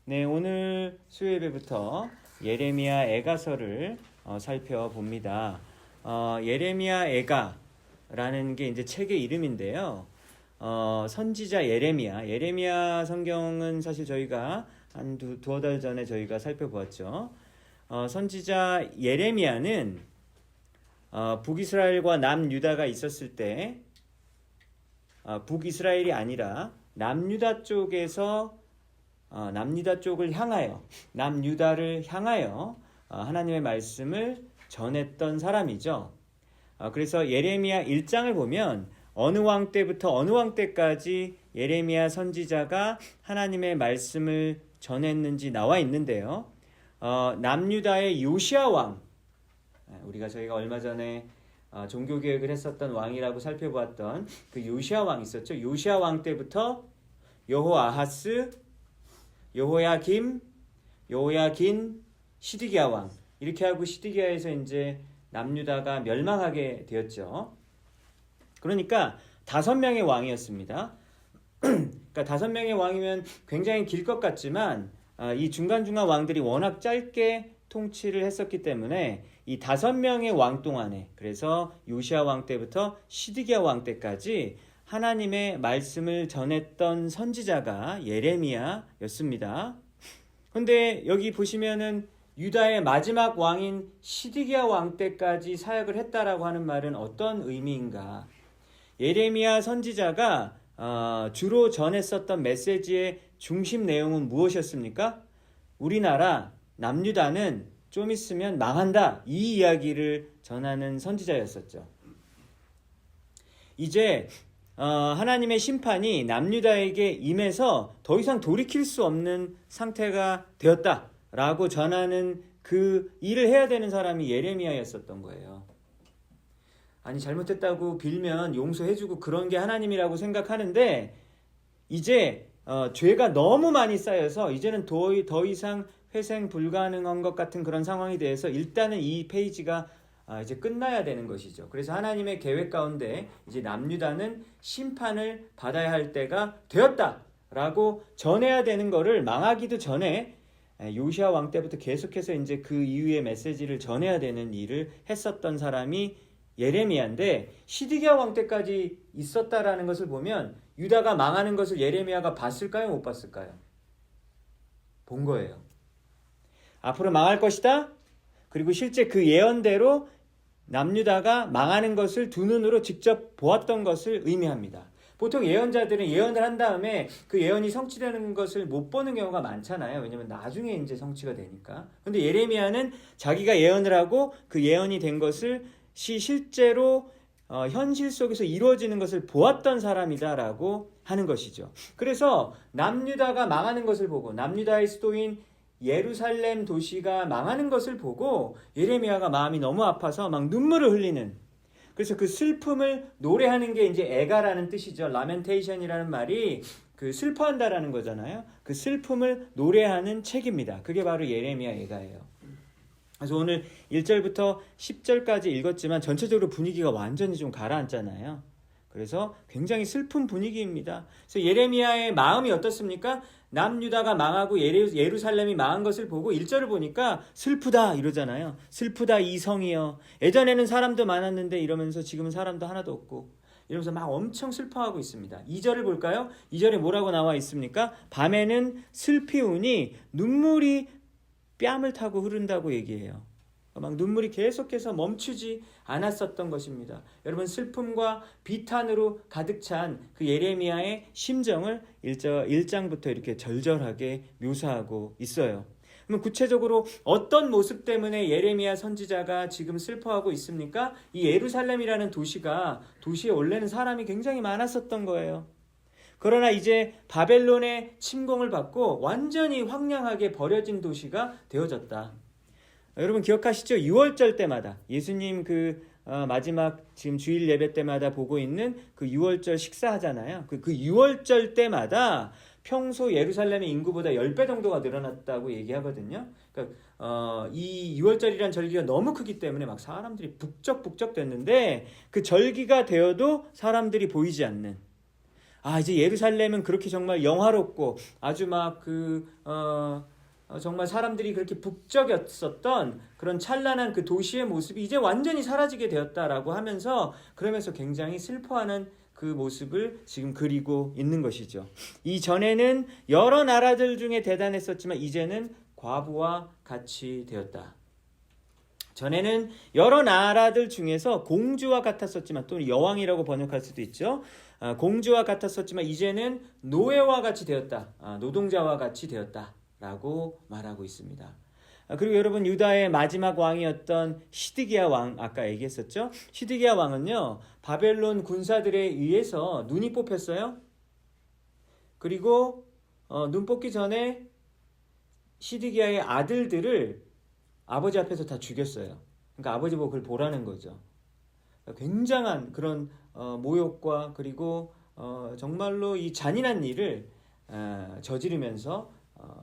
네, 오늘 수요예배부터 예레미야 애가서를 살펴봅니다. 예레미야 애가라는 게 이제 책의 이름인데요. 선지자 예레미야 성경은 사실 저희가 한 두어 달 전에 저희가 살펴보았죠. 선지자 예레미야는 북이스라엘과 남유다가 있었을 때 북이스라엘이 아니라 남유다 쪽에서 남유다 쪽을 향하여 남유다를 향하여 하나님의 말씀을 전했던 사람이죠. 그래서 예레미야 1장을 보면 어느 왕 때부터 어느 왕 때까지 예레미야 선지자가 하나님의 말씀을 전했는지 나와 있는데요. 남유다의 요시야 왕, 우리가 저희가 얼마 전에 종교개혁을 했었던 왕이라고 살펴보았던 그 요시야 왕 있었죠. 요시야 왕 때부터 여호아하스, 여호야김, 여호야긴, 시드기야 왕, 이렇게 하고 시드기야에서 이제 남유다가 멸망하게 되었죠. 그러니까 5명의 왕이었습니다. 그러니까 5명의 왕이면 굉장히 길 것 같지만 이 중간중간 왕들이 워낙 짧게 통치를 했었기 때문에 이 5명의 왕 동안에, 그래서 요시야 왕 때부터 시드기야 왕 때까지 하나님의 말씀을 전했던 선지자가 예레미야였습니다. 그런데 여기 보시면은 유다의 마지막 왕인 시드기야 왕 때까지 사역을 했다라고 하는 말은 어떤 의미인가? 예레미야 선지자가 주로 전했었던 메시지의 중심 내용은 무엇이었습니까? 우리나라 남유다는 좀 있으면 망한다, 이 이야기를 전하는 선지자였었죠. 이제 하나님의 심판이 남유다에게 임해서 더 이상 돌이킬 수 없는 상태가 되었다라고 전하는 그 일을 해야 되는 사람이 예레미야였었던 거예요. 아니, 잘못했다고 빌면 용서해주고 그런 게 하나님이라고 생각하는데, 이제 죄가 너무 많이 쌓여서 이제는 더 이상 회생 불가능한 것 같은 그런 상황이 돼서 일단은 이 페이지가 이제 끝나야 되는 것이죠. 그래서 하나님의 계획 가운데 이제 남유다는 심판을 받아야 할 때가 되었다라고 전해야 되는 거를 망하기도 전에 요시야 왕 때부터 계속해서 이제 그 이후의 메시지를 전해야 되는 일을 했었던 사람이 예레미야인데, 시드기야 왕 때까지 있었다라는 것을 보면 유다가 망하는 것을 예레미야가 봤을까요? 못 봤을까요? 본 거예요. 앞으로 망할 것이다. 그리고 실제 그 예언대로 남유다가 망하는 것을 두 눈으로 직접 보았던 것을 의미합니다. 보통 예언자들은 예언을 한 다음에 그 예언이 성취되는 것을 못 보는 경우가 많잖아요. 왜냐면 나중에 이제 성취가 되니까. 근데 예레미야는 자기가 예언을 하고 그 예언이 된 것을 실제로 현실 속에서 이루어지는 것을 보았던 사람이다라고 하는 것이죠. 그래서 남유다가 망하는 것을 보고, 남유다의 수도인 예루살렘 도시가 망하는 것을 보고 예레미야가 마음이 너무 아파서 막 눈물을 흘리는, 그래서 그 슬픔을 노래하는 게 이제 애가라는 뜻이죠. 라멘테이션이라는 말이 그 슬퍼한다라는 거잖아요. 그 슬픔을 노래하는 책입니다. 그게 바로 예레미야 애가예요. 그래서 오늘 1절부터 10절까지 읽었지만 전체적으로 분위기가 완전히 좀 가라앉잖아요. 그래서 굉장히 슬픈 분위기입니다. 그래서 예레미야의 마음이 어떻습니까? 남유다가 망하고 예루살렘이 망한 것을 보고 1절을 보니까 슬프다 이러잖아요. 슬프다 이 성이여. 예전에는 사람도 많았는데 이러면서 지금은 사람도 하나도 없고, 이러면서 막 엄청 슬퍼하고 있습니다. 2절을 볼까요? 2절에 뭐라고 나와 있습니까? 밤에는 슬피 우니 눈물이 뺨을 타고 흐른다고 얘기해요. 막 눈물이 계속해서 멈추지 않았었던 것입니다. 여러분, 슬픔과 비탄으로 가득 찬 그 예레미야의 심정을 1장부터 이렇게 절절하게 묘사하고 있어요. 그럼 구체적으로 어떤 모습 때문에 예레미야 선지자가 지금 슬퍼하고 있습니까? 이 예루살렘이라는 도시에 원래는 사람이 굉장히 많았었던 거예요. 그러나 이제 바벨론의 침공을 받고 완전히 황량하게 버려진 도시가 되어졌다. 여러분 기억하시죠? 6월절 때마다 예수님 마지막 지금 주일 예배 때마다 보고 있는 그 6월절 식사하잖아요. 그 6월절 때마다 평소 예루살렘의 인구보다 10배 정도가 늘어났다고 얘기하거든요. 그러니까 이 6월절이란 절기가 너무 크기 때문에 막 사람들이 북적북적 됐는데, 그 절기가 되어도 사람들이 보이지 않는, 이제 예루살렘은 그렇게 정말 영화롭고 아주 막 정말 사람들이 그렇게 북적였었던 그런 찬란한 그 도시의 모습이 이제 완전히 사라지게 되었다라고 하면서, 그러면서 굉장히 슬퍼하는 그 모습을 지금 그리고 있는 것이죠. 이전에는 여러 나라들 중에 대단했었지만 이제는 과부와 같이 되었다. 전에는 여러 나라들 중에서 공주와 같았었지만, 또는 여왕이라고 번역할 수도 있죠. 공주와 같았었지만 이제는 노예와 같이 되었다. 노동자와 같이 되었다 라고 말하고 있습니다. 그리고 여러분, 유다의 마지막 왕이었던 시드기야 왕, 아까 얘기했었죠. 시드기야 왕은요, 바벨론 군사들에 의해서 눈이 뽑혔어요. 그리고 눈 뽑기 전에 시드기야의 아들들을 아버지 앞에서 다 죽였어요. 그러니까 아버지 보고 그걸 보라는 거죠. 굉장한 그런 모욕과 그리고 정말로 이 잔인한 일을 저지르면서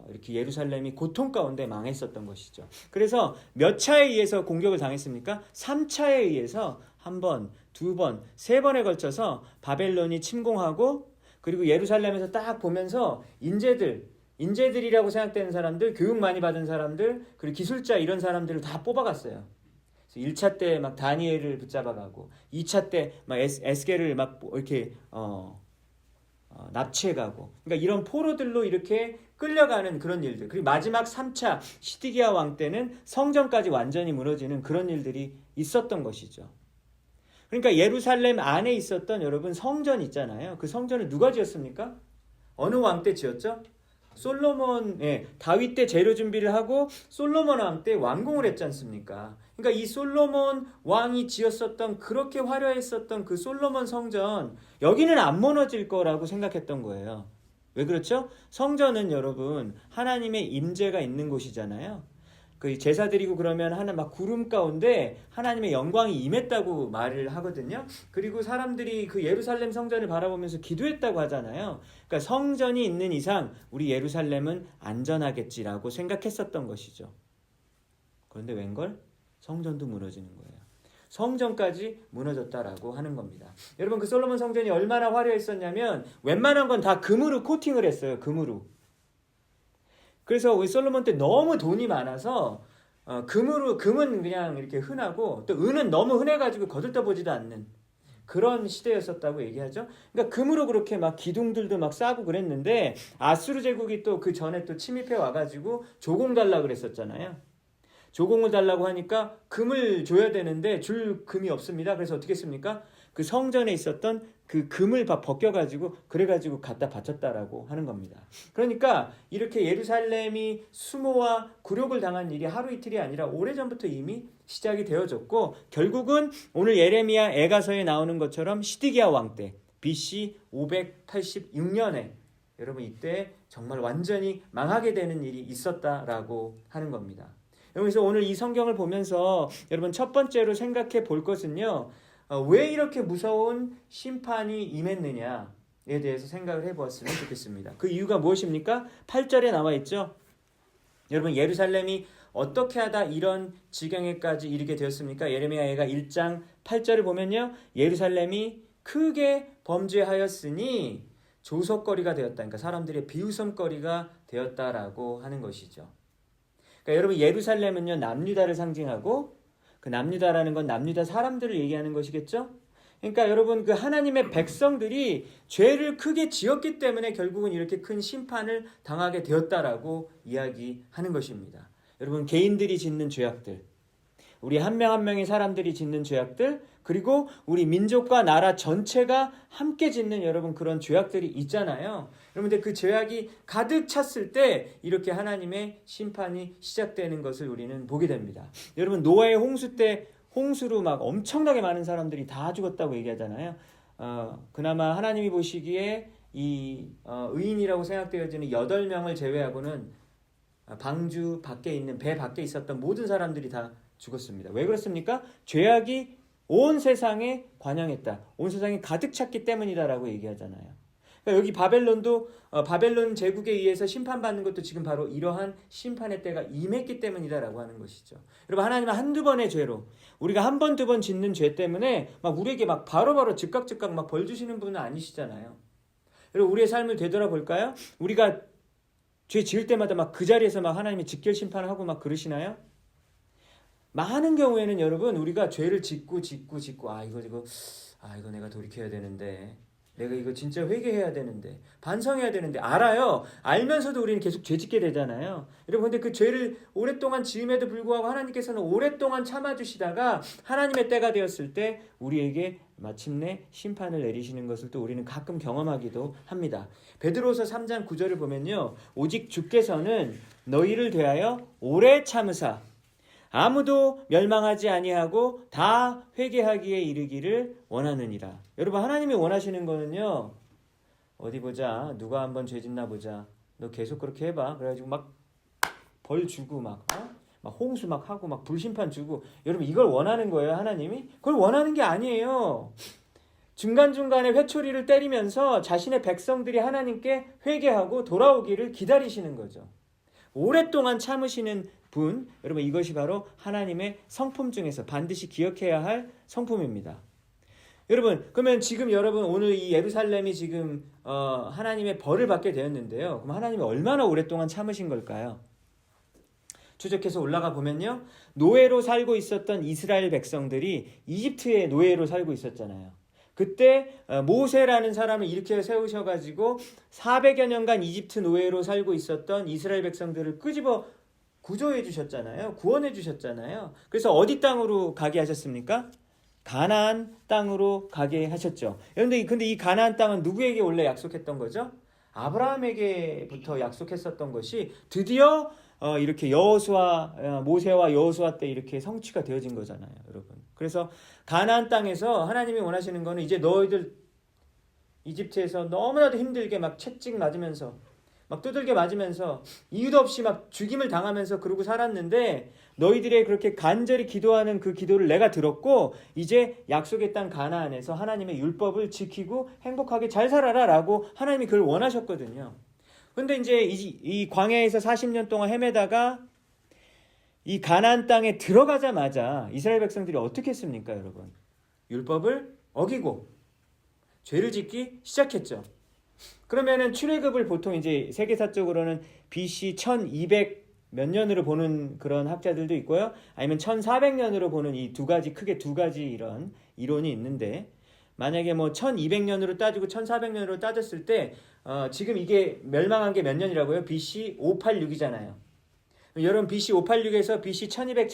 이렇게 예루살렘이 고통 가운데 망했었던 것이죠. 그래서 몇 차에 의해서 공격을 당했습니까? 3차에 의해서 한 번, 두 번, 세 번에 걸쳐서 바벨론이 침공하고, 그리고 예루살렘에서 딱 보면서 인재들이라고 생각되는 사람들, 교육 많이 받은 사람들, 그리고 기술자 이런 사람들을 다 뽑아갔어요. 1차 때 막 다니엘을 붙잡아가고, 2차 때 막 에스겔을 막 이렇게 납치해가고, 그러니까 이런 포로들로 이렇게 끌려가는 그런 일들. 그리고 마지막 3차 시드기야 왕 때는 성전까지 완전히 무너지는 그런 일들이 있었던 것이죠. 그러니까 예루살렘 안에 있었던 여러분 성전 있잖아요. 그 성전을 누가 지었습니까? 어느 왕 때 지었죠? 솔로몬, 다윗 때 재료 준비를 하고 솔로몬 왕 때 완공을 했지 않습니까? 그러니까 이 솔로몬 왕이 지었었던, 그렇게 화려했었던 그 솔로몬 성전, 여기는 안 무너질 거라고 생각했던 거예요. 왜 그렇죠? 성전은 여러분 하나님의 임재가 있는 곳이잖아요. 그 제사 드리고 그러면 하나 막 구름 가운데 하나님의 영광이 임했다고 말을 하거든요. 그리고 사람들이 그 예루살렘 성전을 바라보면서 기도했다고 하잖아요. 그러니까 성전이 있는 이상 우리 예루살렘은 안전하겠지라고 생각했었던 것이죠. 그런데 웬걸? 성전도 무너지는 거예요. 성전까지 무너졌다라고 하는 겁니다. 여러분, 그 솔로몬 성전이 얼마나 화려했었냐면 웬만한 건 다 금으로 코팅을 했어요. 금으로. 그래서 우리 솔로몬 때 너무 돈이 많아서 금은 그냥 이렇게 흔하고, 또 은은 너무 흔해가지고 거들떠보지도 않는 그런 시대였었다고 얘기하죠. 그러니까 금으로 그렇게 막 기둥들도 막 싸고 그랬는데, 아수르 제국이 또 그 전에 또 침입해 와가지고 조공 달라 그랬었잖아요. 조공을 달라고 하니까 금을 줘야 되는데 줄 금이 없습니다. 그래서 어떻게 했습니까? 그 성전에 있었던 그 금을 벗겨가지고 그래가지고 갖다 바쳤다라고 하는 겁니다. 그러니까 이렇게 예루살렘이 수모와 굴욕을 당한 일이 하루 이틀이 아니라 오래전부터 이미 시작이 되어졌고, 결국은 오늘 예레미야 애가서에 나오는 것처럼 시드기야 왕 때 BC 586년에 여러분 이때 정말 완전히 망하게 되는 일이 있었다라고 하는 겁니다. 그래서 오늘 이 성경을 보면서 여러분 첫 번째로 생각해 볼 것은요, 왜 이렇게 무서운 심판이 임했느냐에 대해서 생각을 해보았으면 좋겠습니다. 그 이유가 무엇입니까? 8절에 나와 있죠. 여러분, 예루살렘이 어떻게 하다 이런 지경에까지 이르게 되었습니까? 예레미야가 1장 8절을 보면요, 예루살렘이 크게 범죄하였으니 조석거리가 되었다. 그러니까 사람들의 비웃음거리가 되었다라고 하는 것이죠. 그러니까 여러분, 예루살렘은요 남유다를 상징하고, 그 남유다라는 건 남유다 사람들을 얘기하는 것이겠죠. 그러니까 여러분, 그 하나님의 백성들이 죄를 크게 지었기 때문에 결국은 이렇게 큰 심판을 당하게 되었다라고 이야기하는 것입니다. 여러분, 개인들이 짓는 죄악들, 우리 한 명 한 명의 사람들이 짓는 죄악들, 그리고 우리 민족과 나라 전체가 함께 짓는 여러분 그런 죄악들이 있잖아요. 여러분들, 그 죄악이 가득 찼을 때 이렇게 하나님의 심판이 시작되는 것을 우리는 보게 됩니다. 여러분, 노아의 홍수 때 홍수로 막 엄청나게 많은 사람들이 다 죽었다고 얘기하잖아요. 그나마 하나님이 보시기에 이 의인이라고 생각되어지는 8명을 제외하고는 방주 밖에 있는, 배 밖에 있었던 모든 사람들이 다 죽었습니다. 왜 그렇습니까? 죄악이 온 세상에 관영했다. 온 세상에 가득 찼기 때문이다라고 얘기하잖아요. 그러니까 여기 바벨론도 바벨론 제국에 의해서 심판받는 것도 지금 바로 이러한 심판의 때가 임했기 때문이다라고 하는 것이죠. 여러분, 하나님은 한두 번의 죄로, 우리가 한 번, 두 번 짓는 죄 때문에 막 우리에게 막 바로바로 즉각 막 벌 주시는 분은 아니시잖아요. 여러분 우리의 삶을 되돌아볼까요? 우리가 죄 지을 때마다 막 그 자리에서 막 하나님이 직결 심판을 하고 막 그러시나요? 많은 경우에는 여러분 우리가 죄를 짓고 이거 내가 돌이켜야 되는데, 내가 이거 진짜 회개해야 되는데, 반성해야 되는데, 알아요. 알면서도 우리는 계속 죄 짓게 되잖아요. 여러분 근데 그 죄를 오랫동안 지음에도 불구하고 하나님께서는 오랫동안 참아주시다가 하나님의 때가 되었을 때 우리에게 마침내 심판을 내리시는 것을 또 우리는 가끔 경험하기도 합니다. 베드로서 3장 9절을 보면요, 오직 주께서는 너희를 대하여 오래 참으사 아무도 멸망하지 아니하고 다 회개하기에 이르기를 원하느니라. 여러분 하나님이 원하시는 거는요, 어디 보자, 누가 한번 죄 짓나 보자, 너 계속 그렇게 해봐, 그래가지고 막 벌 주고 막 홍수 막 하고 막 불심판 주고, 여러분 이걸 원하는 거예요 하나님이? 그걸 원하는 게 아니에요. 중간중간에 회초리를 때리면서 자신의 백성들이 하나님께 회개하고 돌아오기를 기다리시는 거죠. 오랫동안 참으시는 분, 여러분 이것이 바로 하나님의 성품 중에서 반드시 기억해야 할 성품입니다. 여러분 그러면 지금 여러분 오늘 이 예루살렘이 지금 하나님의 벌을 받게 되었는데요, 그럼 하나님이 얼마나 오랫동안 참으신 걸까요? 추적해서 올라가 보면요, 노예로 살고 있었던 이스라엘 백성들이 이집트의 노예로 살고 있었잖아요. 그때 모세라는 사람을 일으켜 세우셔가지고 400여 년간 이집트 노예로 살고 있었던 이스라엘 백성들을 끄집어 구조해 주셨잖아요. 구원해 주셨잖아요. 그래서 어디 땅으로 가게 하셨습니까? 가나안 땅으로 가게 하셨죠. 근데 이 가나안 땅은 누구에게 원래 약속했던 거죠? 아브라함에게부터 약속했었던 것이 드디어 이렇게 모세와 여호수아 때 이렇게 성취가 되어진 거잖아요, 여러분. 그래서 가나안 땅에서 하나님이 원하시는 거는, 이제 너희들 이집트에서 너무나도 힘들게 막 채찍 맞으면서 막 두들겨 맞으면서 이유도 없이 막 죽임을 당하면서 그러고 살았는데, 너희들의 그렇게 간절히 기도하는 그 기도를 내가 들었고 이제 약속의 땅 가나안에서 하나님의 율법을 지키고 행복하게 잘 살아라 라고 하나님이 그걸 원하셨거든요. 근데 이제 이 광야에서 40년 동안 헤매다가 이 가나안 땅에 들어가자마자 이스라엘 백성들이 어떻게 했습니까, 여러분? 율법을 어기고 죄를 짓기 시작했죠. 그러면은 출애굽을 보통 이제 세계사적으로는 BC 1200 몇 년으로 보는 그런 학자들도 있고요, 아니면 1400년으로 보는 이 크게 두 가지 이런 이론이 있는데, 만약에 뭐 1200년으로 따지고 1400년으로 따졌을 때 지금 이게 멸망한 게 몇 년이라고요? BC 586이잖아요. 여러분 BC 586에서 BC 1200,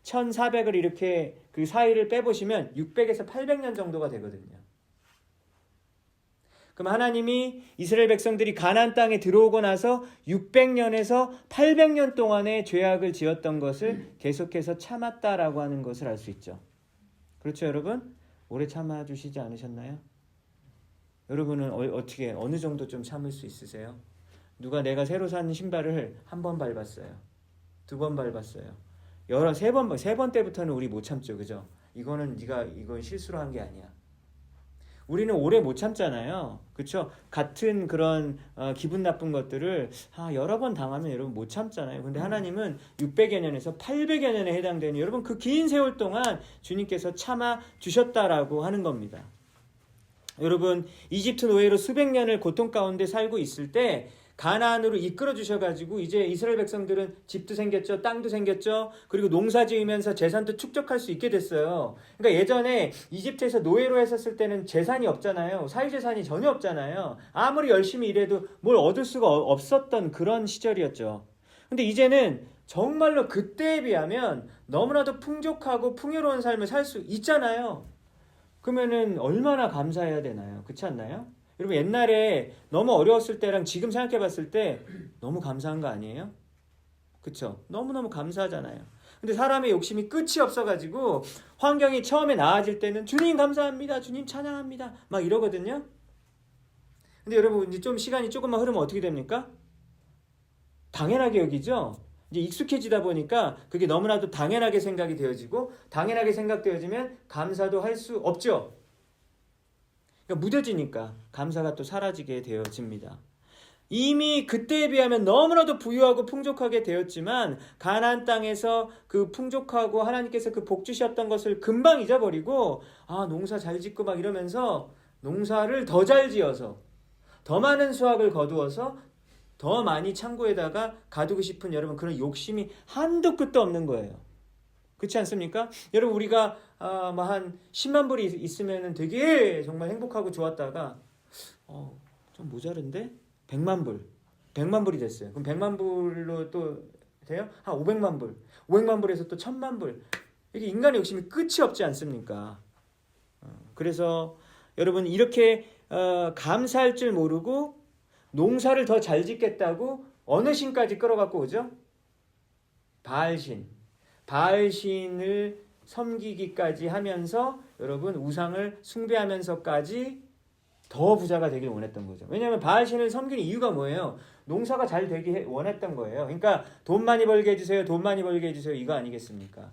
1400을 이렇게 그 사이를 빼보시면 600에서 800년 정도가 되거든요. 그럼 하나님이 이스라엘 백성들이 가나안 땅에 들어오고 나서 600년에서 800년 동안의 죄악을 지었던 것을 계속해서 참았다라고 하는 것을 알 수 있죠. 그렇죠, 여러분? 오래 참아주시지 않으셨나요? 여러분은 어떻게 어느 정도 좀 참을 수 있으세요? 누가 내가 새로 산 신발을 한 번 밟았어요, 두 번 밟았어요, 세 번 때부터는 우리 못 참죠, 그죠? 이건 실수로 한 게 아니야. 우리는 오래 못 참잖아요, 그렇죠? 같은 그런 기분 나쁜 것들을 여러 번 당하면 여러분 못 참잖아요. 근데 하나님은 600여 년에서 800여 년에 해당되는 여러분 그 긴 세월 동안 주님께서 참아 주셨다라고 하는 겁니다. 여러분 이집트 노예로 수백 년을 고통 가운데 살고 있을 때 가나안으로 이끌어 주셔가지고 이제 이스라엘 백성들은 집도 생겼죠, 땅도 생겼죠, 그리고 농사 지으면서 재산도 축적할 수 있게 됐어요. 그러니까 예전에 이집트에서 노예로 했었을 때는 재산이 없잖아요. 사회재산이 전혀 없잖아요. 아무리 열심히 일해도 뭘 얻을 수가 없었던 그런 시절이었죠. 근데 이제는 정말로 그때에 비하면 너무나도 풍족하고 풍요로운 삶을 살 수 있잖아요. 그러면은 얼마나 감사해야 되나요? 그렇지 않나요? 여러분 옛날에 너무 어려웠을 때랑 지금 생각해 봤을 때 너무 감사한 거 아니에요? 그쵸? 너무너무 감사하잖아요. 근데 사람의 욕심이 끝이 없어가지고 환경이 처음에 나아질 때는 주님 감사합니다, 주님 찬양합니다 막 이러거든요. 근데 여러분 이제 좀 시간이 조금만 흐르면 어떻게 됩니까? 당연하게 여기죠. 이제 익숙해지다 보니까 그게 너무나도 당연하게 생각이 되어지고, 당연하게 생각되어지면 감사도 할 수 없죠. 그러니까 무뎌지니까 감사가 또 사라지게 되어집니다. 이미 그때에 비하면 너무나도 부유하고 풍족하게 되었지만 가나안 땅에서 그 풍족하고 하나님께서 그 복 주셨던 것을 금방 잊어버리고 농사 잘 짓고 막 이러면서 농사를 더 잘 지어서 더 많은 수확을 거두어서 더 많이 창고에다가 가두고 싶은 여러분 그런 욕심이 한도 끝도 없는 거예요. 그렇지 않습니까? 여러분 우리가 뭐 한 10만 불이 있으면 되게 정말 행복하고 좋았다가 좀 모자른데 100만 불이 됐어요. 그럼 100만 불로 또 돼요? 한 500만 불. 500만 불에서 또 1000만 불. 이게 인간의 욕심이 끝이 없지 않습니까? 그래서 여러분 이렇게 감사할 줄 모르고 농사를 더 잘 짓겠다고 어느 신까지 끌어갖고 오죠? 바알신을 섬기기까지 하면서 여러분 우상을 숭배하면서까지 더 부자가 되길 원했던 거죠. 왜냐하면 바알신을 섬기는 이유가 뭐예요? 농사가 잘 되기 원했던 거예요. 그러니까 돈 많이 벌게 해주세요. 돈 많이 벌게 해주세요. 이거 아니겠습니까?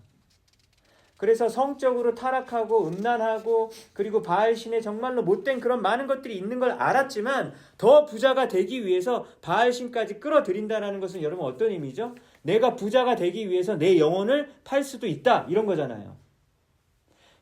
그래서 성적으로 타락하고 음란하고 그리고 바알신에 정말로 못된 그런 많은 것들이 있는 걸 알았지만 더 부자가 되기 위해서 바알신까지 끌어들인다는 것은 여러분 어떤 의미죠? 내가 부자가 되기 위해서 내 영혼을 팔 수도 있다 이런 거잖아요.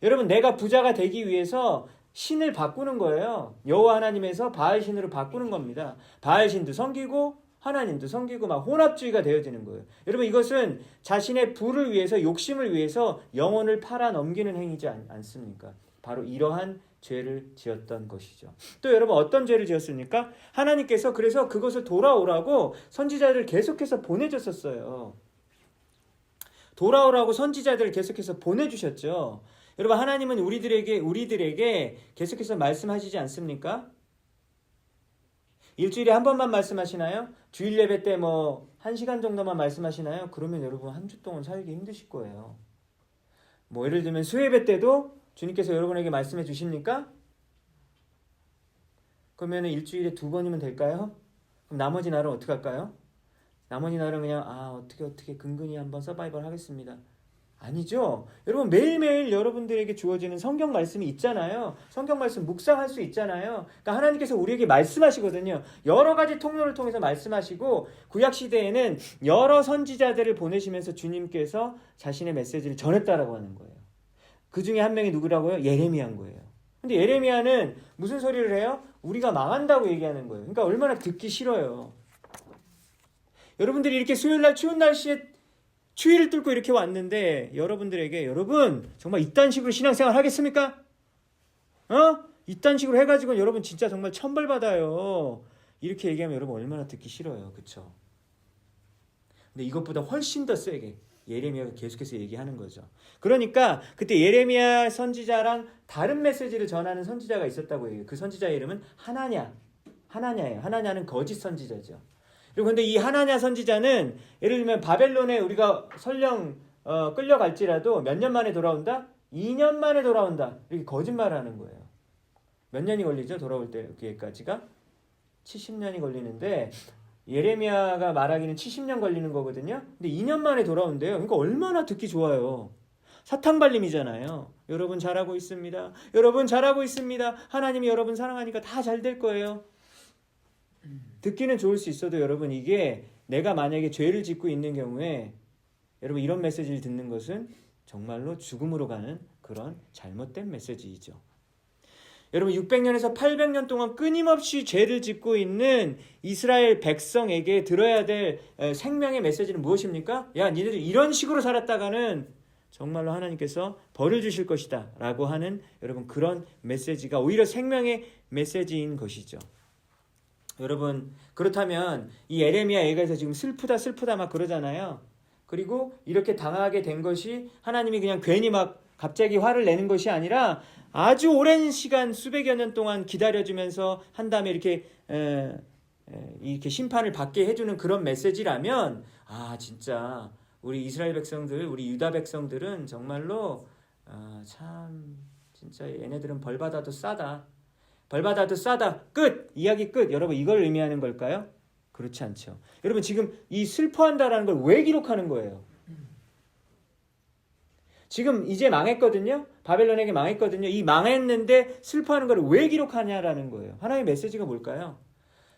여러분 내가 부자가 되기 위해서 신을 바꾸는 거예요. 여호와 하나님에서 바알신으로 바꾸는 겁니다. 바알신도 섬기고 하나님도 섬기고 막 혼합주의가 되어지는 거예요. 여러분 이것은 자신의 부를 위해서 욕심을 위해서 영혼을 팔아 넘기는 행위지 않습니까? 바로 이러한 죄를 지었던 것이죠. 또 여러분 어떤 죄를 지었습니까? 하나님께서 그래서 그것을 돌아오라고 선지자들을 계속해서 보내줬었어요. 돌아오라고 선지자들을 계속해서 보내주셨죠. 여러분 하나님은 우리들에게 계속해서 말씀하시지 않습니까? 일주일에 한 번만 말씀하시나요? 주일 예배 때 뭐 1시간 정도만 말씀하시나요? 그러면 여러분 한 주 동안 살기 힘드실 거예요. 뭐 예를 들면 수예배 때도 주님께서 여러분에게 말씀해 주십니까? 그러면 일주일에 2번이면 될까요? 그럼 나머지 날은 어떻게 할까요? 나머지 날은 그냥 어떻게 근근히 한번 서바이벌 하겠습니다. 아니죠. 여러분 매일매일 여러분들에게 주어지는 성경 말씀이 있잖아요. 성경 말씀 묵상할 수 있잖아요. 그러니까 하나님께서 우리에게 말씀하시거든요. 여러 가지 통로를 통해서 말씀하시고 구약시대에는 여러 선지자들을 보내시면서 주님께서 자신의 메시지를 전했다라고 하는 거예요. 그 중에 한 명이 누구라고요? 예레미야인 거예요. 근데 예레미야는 무슨 소리를 해요? 우리가 망한다고 얘기하는 거예요. 그러니까 얼마나 듣기 싫어요. 여러분들이 이렇게 수요일날 추운 날씨에 추위를 뚫고 이렇게 왔는데 여러분들에게 여러분 정말 이딴 식으로 신앙생활 하겠습니까? 이딴 식으로 해가지고 여러분 진짜 정말 천벌 받아요. 이렇게 얘기하면 여러분 얼마나 듣기 싫어요. 그쵸? 근데 이것보다 훨씬 더 세게 예레미야가 계속해서 얘기하는 거죠. 그러니까 그때 예레미야 선지자랑 다른 메시지를 전하는 선지자가 있었다고 얘기해요. 그 선지자 이름은 하나냐예요. 하나냐는 거짓 선지자죠. 그리고 근데 이 하나냐 선지자는 예를 들면 바벨론에 우리가 설령 끌려갈지라도 몇 년 만에 돌아온다? 2년 만에 돌아온다. 이렇게 거짓말을 하는 거예요. 몇 년이 걸리죠? 돌아올 때까지가? 70년이 걸리는데 예레미야가 말하기는 70년 걸리는 거거든요. 근데 2년 만에 돌아온대요. 그러니까 얼마나 듣기 좋아요. 사탕발림이잖아요. 여러분 잘하고 있습니다. 여러분 잘하고 있습니다. 하나님이 여러분 사랑하니까 다 잘 될 거예요. 듣기는 좋을 수 있어도 여러분 이게 내가 만약에 죄를 짓고 있는 경우에 여러분 이런 메시지를 듣는 것은 정말로 죽음으로 가는 그런 잘못된 메시지이죠. 여러분 600년에서 800년 동안 끊임없이 죄를 짓고 있는 이스라엘 백성에게 들어야 될 생명의 메시지는 무엇입니까? 야 니네들 이런 식으로 살았다가는 정말로 하나님께서 벌을 주실 것이다 라고 하는 여러분 그런 메시지가 오히려 생명의 메시지인 것이죠. 여러분 그렇다면 이 예레미야 얘기에서 지금 슬프다 막 그러잖아요. 그리고 이렇게 당하게 된 것이 하나님이 그냥 괜히 막 갑자기 화를 내는 것이 아니라 아주 오랜 시간 수백여 년 동안 기다려주면서 한 다음에 이렇게 심판을 받게 해주는 그런 메시지라면 진짜 우리 이스라엘 백성들, 우리 유다 백성들은 정말로 참 진짜 얘네들은 벌받아도 싸다. 벌받아도 싸다. 끝! 이야기 끝! 여러분 이걸 의미하는 걸까요? 그렇지 않죠. 여러분 지금 이 슬퍼한다라는 걸 왜 기록하는 거예요? 지금 이제 망했거든요. 바벨론에게 망했거든요. 이 망했는데 슬퍼하는 걸 왜 기록하냐라는 거예요. 하나님의 메시지가 뭘까요?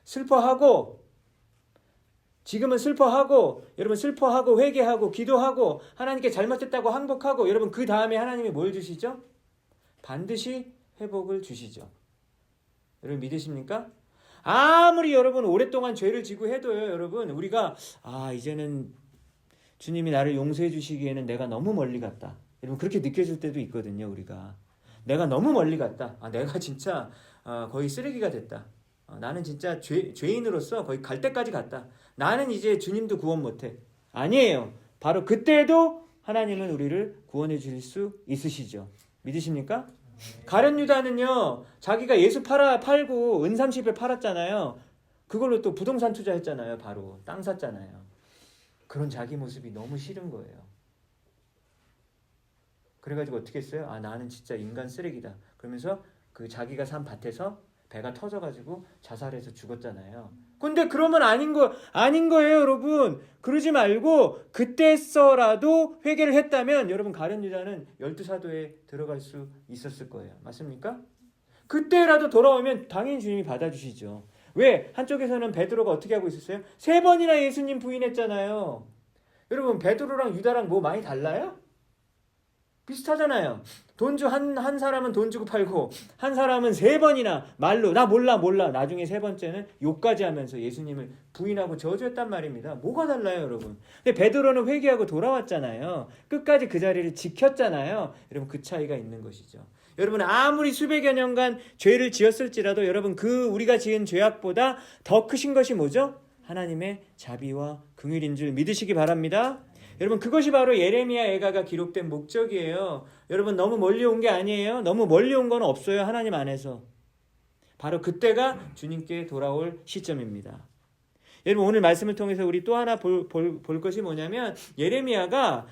슬퍼하고 지금은 슬퍼하고 여러분 슬퍼하고 회개하고 기도하고 하나님께 잘못했다고 항복하고 여러분 그 다음에 하나님이 뭘 주시죠? 반드시 회복을 주시죠. 여러분 믿으십니까? 아무리 여러분 오랫동안 죄를 지고 해도요, 여러분, 우리가 이제는 주님이 나를 용서해 주시기에는 내가 너무 멀리 갔다. 여러분 그렇게 느껴질 때도 있거든요. 우리가 내가 너무 멀리 갔다. 내가 진짜 거의 쓰레기가 됐다. 나는 진짜 죄인으로서 거의 갈 때까지 갔다. 나는 이제 주님도 구원 못해. 아니에요. 바로 그때도 하나님은 우리를 구원해 주실 수 있으시죠. 믿으십니까? 가룟 유다는요, 자기가 예수 팔고 은 30에 팔았잖아요. 그걸로 또 부동산 투자했잖아요. 바로 땅 샀잖아요. 그런 자기 모습이 너무 싫은 거예요. 그래가지고 어떻게 했어요? 나는 진짜 인간 쓰레기다. 그러면서 그 자기가 산 밭에서 배가 터져가지고 자살해서 죽었잖아요. 근데 그러면 아닌 거예요, 여러분. 그러지 말고 그때서라도 회개를 했다면 여러분 가룟 유다는 12사도에 들어갈 수 있었을 거예요. 맞습니까? 그때라도 돌아오면 당연히 주님이 받아주시죠. 왜? 한쪽에서는 베드로가 어떻게 하고 있었어요? 3번이나 예수님 부인했잖아요. 여러분 베드로랑 유다랑 뭐 많이 달라요? 비슷하잖아요. 한 사람은 돈 주고 팔고 한 사람은 3번이나 말로 나 몰라 나중에 3번째는 욕까지 하면서 예수님을 부인하고 저주했단 말입니다. 뭐가 달라요, 여러분? 근데 베드로는 회개하고 돌아왔잖아요. 끝까지 그 자리를 지켰잖아요. 여러분 그 차이가 있는 것이죠. 여러분 아무리 수백여 년간 죄를 지었을지라도 여러분 그 우리가 지은 죄악보다 더 크신 것이 뭐죠? 하나님의 자비와 긍휼인 줄 믿으시기 바랍니다. 여러분 그것이 바로 예레미야 애가가 기록된 목적이에요. 여러분 너무 멀리 온 게 아니에요. 너무 멀리 온 건 없어요. 하나님 안에서. 바로 그때가 주님께 돌아올 시점입니다. 여러분 오늘 말씀을 통해서 우리 또 하나 볼 것이 뭐냐면 예레미야가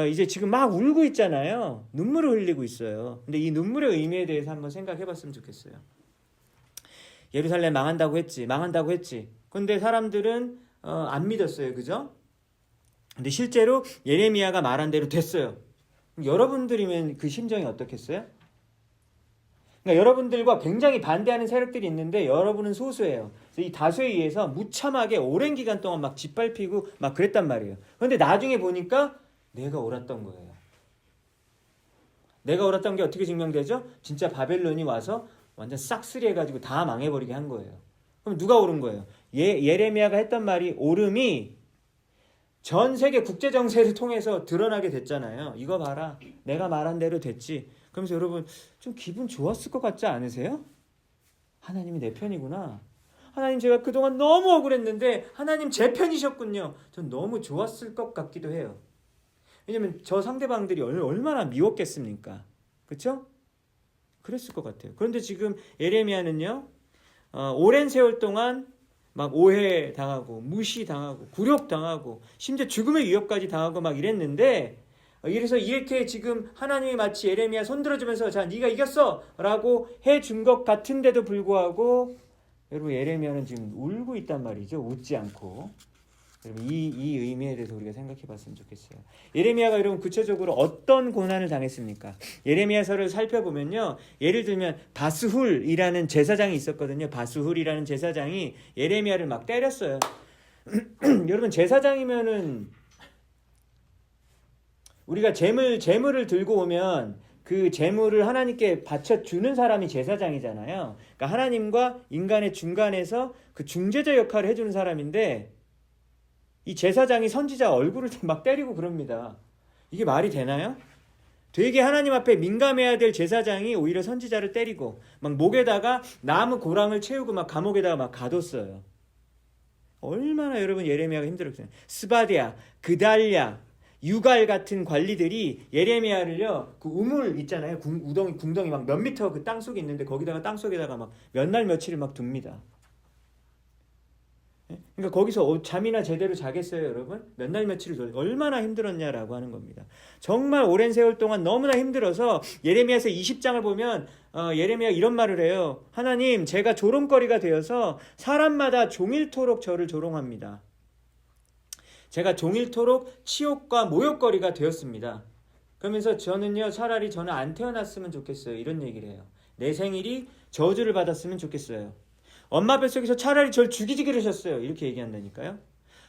이제 지금 막 울고 있잖아요. 눈물을 흘리고 있어요. 근데 이 눈물의 의미에 대해서 한번 생각해 봤으면 좋겠어요. 예루살렘 망한다고 했지. 근데 사람들은 안 믿었어요. 그죠? 근데 실제로 예레미야가 말한 대로 됐어요. 여러분들이면 그 심정이 어떻겠어요? 그러니까 여러분들과 굉장히 반대하는 세력들이 있는데 여러분은 소수예요. 그래서 이 다수에 의해서 무참하게 오랜 기간 동안 막 짓밟히고 막 그랬단 말이에요. 그런데 나중에 보니까 내가 옳았던 거예요. 내가 옳았던 게 어떻게 증명되죠? 진짜 바벨론이 와서 완전 싹쓸이 해가지고 다 망해버리게 한 거예요. 그럼 누가 옳은 거예요? 예레미야가 했던 말이 옳음이 전 세계 국제 정세를 통해서 드러나게 됐잖아요. 이거 봐라. 내가 말한 대로 됐지. 그러면서 여러분 좀 기분 좋았을 것 같지 않으세요? 하나님이 내 편이구나. 하나님 제가 그동안 너무 억울했는데 하나님 제 편이셨군요. 전 너무 좋았을 것 같기도 해요. 왜냐면 저 상대방들이 얼마나 미웠겠습니까? 그렇죠? 그랬을 것 같아요. 그런데 지금 예레미야는요. 오랜 세월 동안 막 오해당하고 무시당하고 굴욕당하고 심지어 죽음의 위협까지 당하고 막 이랬는데 이래서 이렇게 지금 하나님이 마치 예레미야 손들어주면서 자 네가 이겼어 라고 해준 것 같은데도 불구하고 여러분 예레미야는 지금 울고 있단 말이죠. 웃지 않고. 여러분 이 의미에 대해서 우리가 생각해 봤으면 좋겠어요. 예레미야가 여러분 구체적으로 어떤 고난을 당했습니까? 예레미야서를 살펴보면요. 예를 들면 바스훌이라는 제사장이 있었거든요. 바스훌이라는 제사장이 예레미야를 막 때렸어요. 여러분 제사장이면은 우리가 재물을 들고 오면 그 재물을 하나님께 바쳐주는 사람이 제사장이잖아요. 그러니까 하나님과 인간의 중간에서 그 중재자 역할을 해주는 사람인데 이 제사장이 선지자 얼굴을 막 때리고 그럽니다. 이게 말이 되나요? 되게 하나님 앞에 민감해야 될 제사장이 오히려 선지자를 때리고 막 목에다가 나무 고랑을 채우고 막 감옥에다가 막 가뒀어요. 얼마나 여러분 예레미야가 힘들었어요. 스바디아, 그달랴, 유갈 같은 관리들이 예레미야를요 그 우물 있잖아요. 궁덩이 막 몇 미터 그 땅속에 있는데 거기다가 땅속에다가 막 몇 날 며칠을 막 둡니다. 그러니까 거기서 잠이나 제대로 자겠어요, 여러분? 몇 날 며칠을 얼마나 힘들었냐라고 하는 겁니다. 정말 오랜 세월 동안 너무나 힘들어서 예레미야서 20장을 보면 예레미야 이런 말을 해요. 하나님, 제가 조롱거리가 되어서 사람마다 종일토록 저를 조롱합니다. 제가 종일토록 치욕과 모욕거리가 되었습니다. 그러면서 저는요 차라리 저는 안 태어났으면 좋겠어요. 이런 얘기를 해요. 내 생일이 저주를 받았으면 좋겠어요. 엄마 뱃속에서 차라리 절 죽이지 그러셨어요. 이렇게 얘기한다니까요.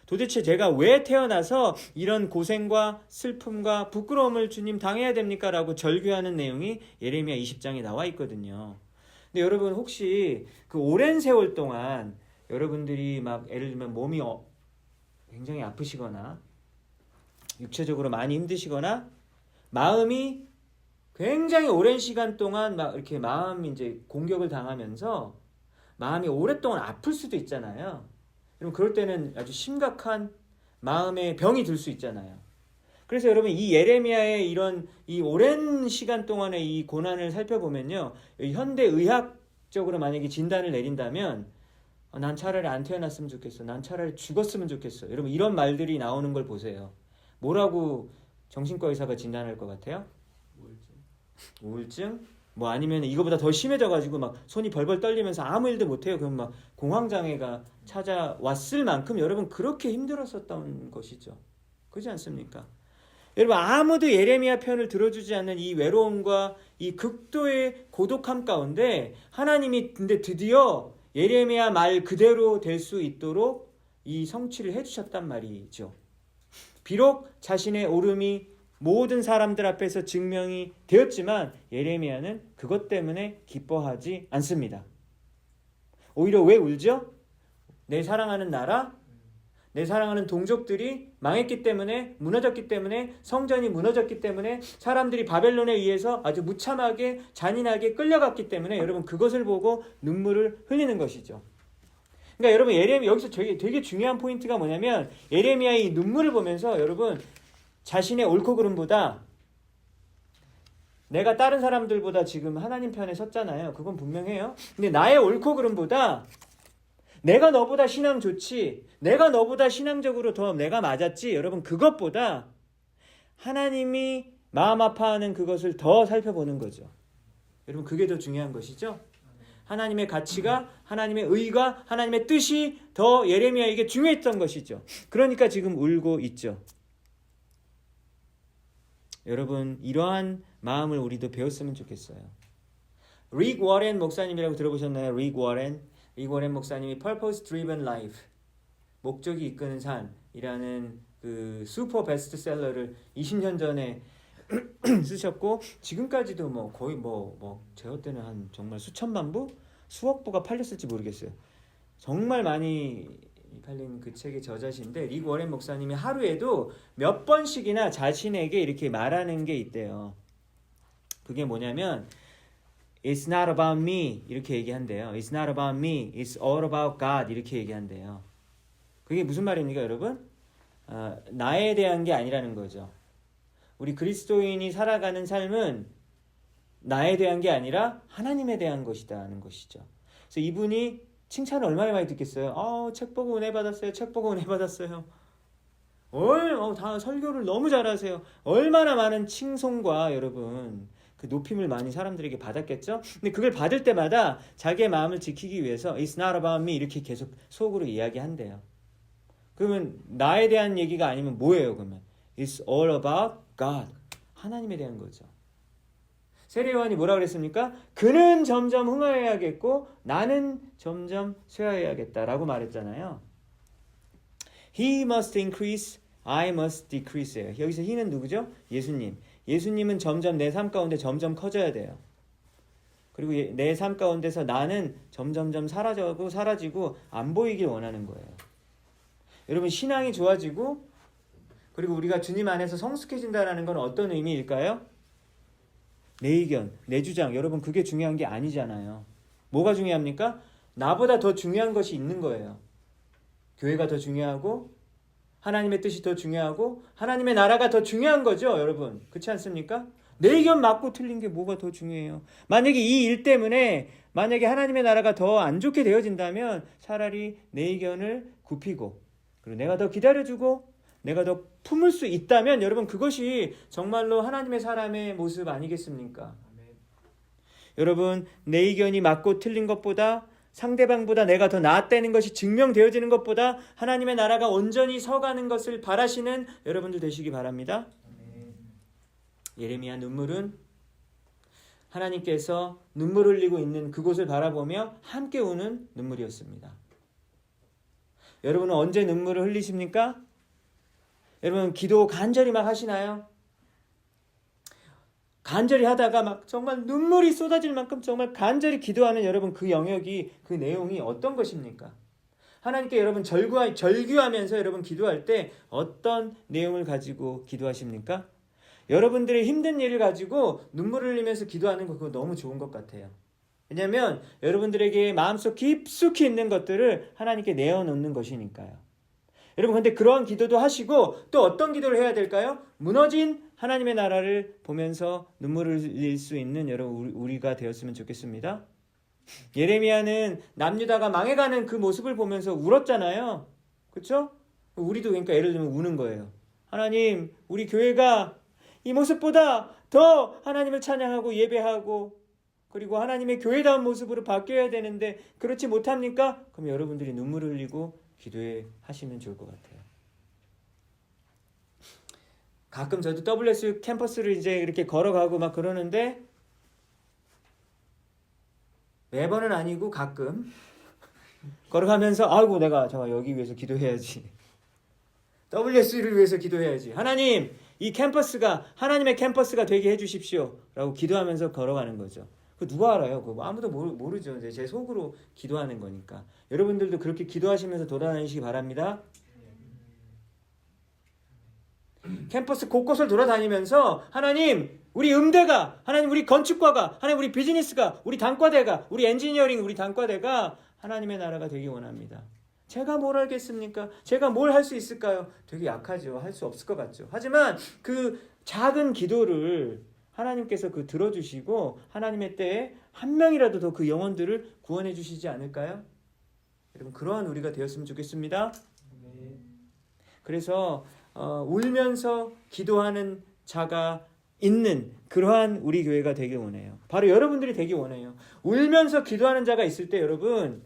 도대체 제가 왜 태어나서 이런 고생과 슬픔과 부끄러움을 주님 당해야 됩니까? 라고 절규하는 내용이 예레미야 20장에 나와 있거든요. 근데 여러분 혹시 그 오랜 세월 동안 여러분들이 막 예를 들면 몸이 굉장히 아프시거나 육체적으로 많이 힘드시거나 마음이 굉장히 오랜 시간 동안 막 이렇게 마음이 이제 공격을 당하면서 마음이 오랫동안 아플 수도 있잖아요. 그럼 그럴 때는 아주 심각한 마음의 병이 들 수 있잖아요. 그래서 여러분 이 예레미야의 이런 이 오랜 시간 동안의 이 고난을 살펴보면요. 현대 의학적으로 만약에 진단을 내린다면 난 차라리 안 태어났으면 좋겠어. 난 차라리 죽었으면 좋겠어. 여러분 이런 말들이 나오는 걸 보세요. 뭐라고 정신과 의사가 진단할 것 같아요? 우울증? 뭐 아니면 이거보다 더 심해져가지고 막 손이 벌벌 떨리면서 아무 일도 못해요. 그럼 막 공황장애가 찾아왔을 만큼 여러분 그렇게 힘들었었던 것이죠. 그렇지 않습니까? 여러분 아무도 예레미야 편을 들어주지 않는 이 외로움과 이 극도의 고독함 가운데 하나님이 근데 드디어 예레미야 말 그대로 될 수 있도록 이 성취를 해주셨단 말이죠. 비록 자신의 옳음이 모든 사람들 앞에서 증명이 되었지만 예레미야는 그것 때문에 기뻐하지 않습니다. 오히려 왜 울죠? 내 사랑하는 나라, 내 사랑하는 동족들이 망했기 때문에, 무너졌기 때문에, 성전이 무너졌기 때문에, 사람들이 바벨론에 의해서 아주 무참하게 잔인하게 끌려갔기 때문에 여러분 그것을 보고 눈물을 흘리는 것이죠. 그러니까 여러분 여기서 되게 중요한 포인트가 뭐냐면 예레미야의 이 눈물을 보면서 여러분 자신의 옳고 그름보다 내가 다른 사람들보다 지금 하나님 편에 섰잖아요. 그건 분명해요. 근데 나의 옳고 그름보다 내가 너보다 신앙 좋지, 내가 너보다 신앙적으로 더 내가 맞았지, 여러분 그것보다 하나님이 마음 아파하는 그것을 더 살펴보는 거죠. 여러분 그게 더 중요한 것이죠. 하나님의 가치가, 하나님의 의가, 하나님의 뜻이 더 예레미야에게 중요했던 것이죠. 그러니까 지금 울고 있죠. 여러분 이러한 마음을 우리도 배웠으면 좋겠어요. 릭 워렌 목사님이라고 들어보셨나요? 릭 워렌 목사님이 Purpose Driven Life, 목적이 이끄는 삶이라는 그 슈퍼 베스트셀러를 20년 전에 쓰셨고 지금까지도 뭐 거의 제가 때는 한 정말 수천만 부, 수억 부가 팔렸을지 모르겠어요. 정말 많이 팔린 그 책의 저자신데 릭 워렌 목사님이 하루에도 몇 번씩이나 자신에게 이렇게 말하는 게 있대요. 그게 뭐냐면 It's not about me 이렇게 얘기한대요. It's not about me, it's all about God 이렇게 얘기한대요. 그게 무슨 말입니까 여러분? 나에 대한 게 아니라는 거죠. 우리 그리스도인이 살아가는 삶은 나에 대한 게 아니라 하나님에 대한 것이다는 것이죠. 그래서 이분이 칭찬을 얼마나 많이 듣겠어요. 책 보고 은혜 받았어요. 책 보고 은혜 받았어요. 다 설교를 너무 잘하세요. 얼마나 많은 칭송과 여러분 그 높임을 많이 사람들에게 받았겠죠. 근데 그걸 받을 때마다 자기의 마음을 지키기 위해서 It's not about me 이렇게 계속 속으로 이야기한대요. 그러면 나에 대한 얘기가 아니면 뭐예요 그러면? It's all about God. 하나님에 대한 거죠. 세례요한이 뭐라 그랬습니까? 그는 점점 흥하여야겠고 나는 점점 쇠하여야겠다라고 말했잖아요. He must increase, I must decrease예요. 여기서 he는 누구죠? 예수님. 예수님은 점점 내 삶 가운데 점점 커져야 돼요. 그리고 내 삶 가운데서 나는 점점점 사라지고 안 보이길 원하는 거예요. 여러분 신앙이 좋아지고 그리고 우리가 주님 안에서 성숙해진다는 건 어떤 의미일까요? 내 의견, 내 주장, 여러분 그게 중요한 게 아니잖아요. 뭐가 중요합니까? 나보다 더 중요한 것이 있는 거예요. 교회가 더 중요하고 하나님의 뜻이 더 중요하고 하나님의 나라가 더 중요한 거죠, 여러분. 그렇지 않습니까? 내 의견 맞고 틀린 게 뭐가 더 중요해요? 만약에 이 일 때문에 만약에 하나님의 나라가 더 안 좋게 되어진다면 차라리 내 의견을 굽히고 그리고 내가 더 기다려주고 내가 더 품을 수 있다면 여러분 그것이 정말로 하나님의 사람의 모습 아니겠습니까? 여러분 내 의견이 맞고 틀린 것보다 상대방보다 내가 더 낫다는 것이 증명되어지는 것보다 하나님의 나라가 온전히 서가는 것을 바라시는 여러분들 되시기 바랍니다. 예레미야 눈물은 하나님께서 눈물 흘리고 있는 그곳을 바라보며 함께 우는 눈물이었습니다. 여러분은 언제 눈물을 흘리십니까? 여러분 기도 간절히 막 하시나요? 간절히 하다가 막 정말 눈물이 쏟아질 만큼 정말 간절히 기도하는 여러분 그 영역이 그 내용이 어떤 것입니까? 하나님께 여러분 절규하면서 여러분 기도할 때 어떤 내용을 가지고 기도하십니까? 여러분들의 힘든 일을 가지고 눈물을 흘리면서 기도하는 거 그거 너무 좋은 것 같아요. 왜냐하면 여러분들에게 마음속 깊숙이 있는 것들을 하나님께 내어놓는 것이니까요. 여러분 근데 그러한 기도도 하시고 또 어떤 기도를 해야 될까요? 무너진 하나님의 나라를 보면서 눈물을 흘릴 수 있는 여러분 우리가 되었으면 좋겠습니다. 예레미야는 남유다가 망해가는 그 모습을 보면서 울었잖아요. 그렇죠? 우리도 그러니까 예를 들면 우는 거예요. 하나님, 우리 교회가 이 모습보다 더 하나님을 찬양하고 예배하고 그리고 하나님의 교회다운 모습으로 바뀌어야 되는데 그렇지 못합니까? 그럼 여러분들이 눈물을 흘리고 기도해 하시면 좋을 것 같아요. 가끔 저도 WS 캠퍼스를 이제 이렇게 걸어가고 막 그러는데 매번은 아니고 가끔 걸어가면서 아이고 내가 여기 위해서 기도해야지. WS를 위해서 기도해야지. 하나님 이 캠퍼스가 하나님의 캠퍼스가 되게 해주십시오 라고 기도하면서 걸어가는 거죠. 그 누가 알아요? 그거 아무도 모르죠. 이제 제 속으로 기도하는 거니까. 여러분들도 그렇게 기도하시면서 돌아다니시기 바랍니다. 캠퍼스 곳곳을 돌아다니면서 하나님 우리 음대가, 하나님 우리 건축과가, 하나님 우리 비즈니스가, 우리 단과대가, 우리 엔지니어링 우리 단과대가 하나님의 나라가 되기 원합니다. 제가 뭘 알겠습니까? 제가 뭘 할 수 있을까요? 되게 약하죠. 할 수 없을 것 같죠. 하지만 그 작은 기도를 하나님께서 그 들어주시고 하나님의 때에 한 명이라도 더 그 영혼들을 구원해 주시지 않을까요? 여러분 그러한 우리가 되었으면 좋겠습니다. 그래서 울면서 기도하는 자가 있는 그러한 우리 교회가 되길 원해요. 바로 여러분들이 되길 원해요. 울면서 기도하는 자가 있을 때 여러분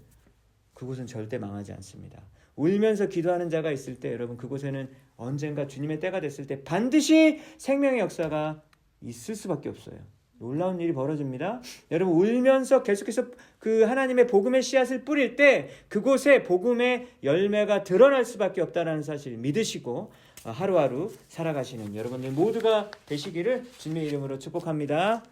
그곳은 절대 망하지 않습니다. 울면서 기도하는 자가 있을 때 여러분 그곳에는 언젠가 주님의 때가 됐을 때 반드시 생명의 역사가 있을 수밖에 없어요. 놀라운 일이 벌어집니다. 여러분 울면서 계속해서 그 하나님의 복음의 씨앗을 뿌릴 때 그곳에 복음의 열매가 드러날 수밖에 없다는 사실 믿으시고 하루하루 살아가시는 여러분들 모두가 되시기를 주님의 이름으로 축복합니다.